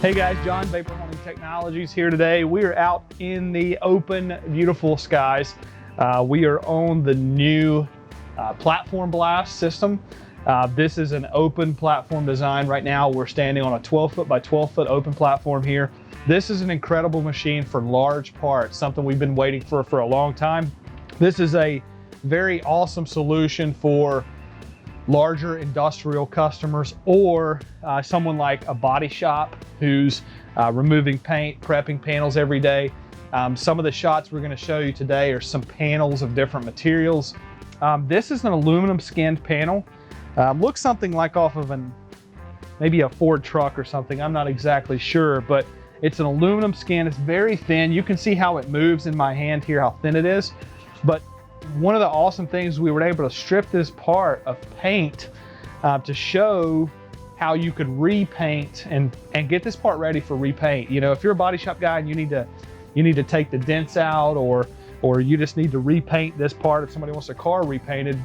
Hey guys, John, Vapor Holding Technologies here today. We are out in the open, beautiful skies. We are on the new platform blast system. This is an open platform design. Right now we're standing on a 12-foot by 12-foot open platform here. This is an incredible machine for large parts, something we've been waiting for a long time. This is a very awesome solution for larger industrial customers, or someone like a body shop who's removing paint, prepping panels every day. Some of the shots we're going to show you today are some panels of different materials. This is an aluminum skinned panel. Looks something like off of maybe a Ford truck or something. I'm not exactly sure, but it's an aluminum skin. It's very thin. You can see how it moves in my hand here, how thin it is. But one of the awesome things, we were able to strip this part of paint to show how you could repaint and get this part ready for repaint. You know, if you're a body shop guy and you need to take the dents out, or you just need to repaint this part, if somebody wants a car repainted,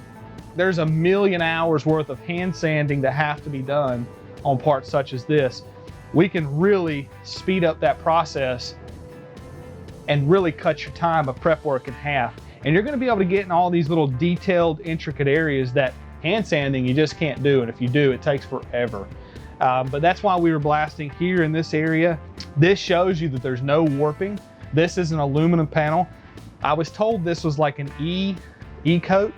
there's a million hours worth of hand sanding that have to be done on parts such as this. We can really speed up that process and really cut your time of prep work in half. And you're going to be able to get in all these little detailed, intricate areas that hand sanding you just can't do. And if you do, it takes forever. But that's why we were blasting here in this area. This shows you that there's no warping. This is an aluminum panel. I was told this was like an E-coat.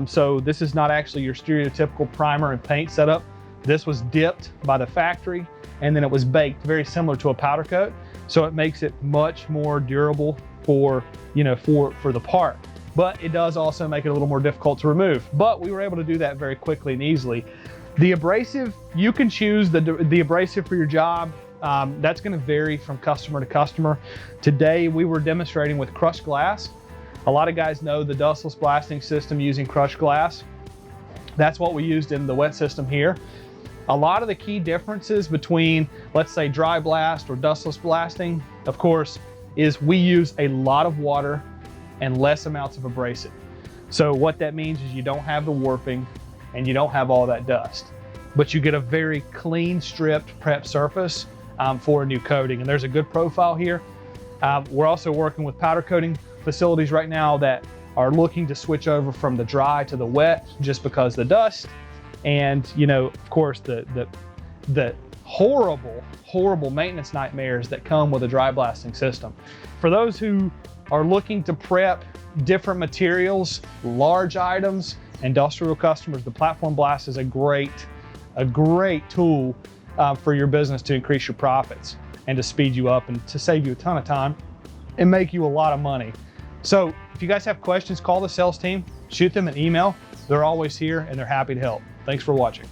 So this is not actually your stereotypical primer and paint setup. This was dipped by the factory and then it was baked, very similar to a powder coat. So it makes it much more durable for the part. But it does also make it a little more difficult to remove. But we were able to do that very quickly and easily. The abrasive, you can choose the abrasive for your job. That's going to vary from customer to customer. Today we were demonstrating with crushed glass. A lot of guys know the dustless blasting system using crushed glass. That's what we used in the wet system here. A lot of the key differences between, let's say, dry blast or dustless blasting, of course, is we use a lot of water and less amounts of abrasive. So what that means is you don't have the warping and you don't have all that dust, but you get a very clean stripped prep surface for a new coating. And there's a good profile here. We're also working with powder coating facilities right now that are looking to switch over from the dry to the wet just because the dust and, of course, the horrible maintenance nightmares that come with a dry blasting system. For those who are looking to prep different materials, large items, industrial customers, the platform blast is a great tool for your business to increase your profits and to speed you up and to save you a ton of time and make you a lot of money. So if you guys have questions, call the sales team, shoot them an email. They're always here and they're happy to help. Thanks for watching.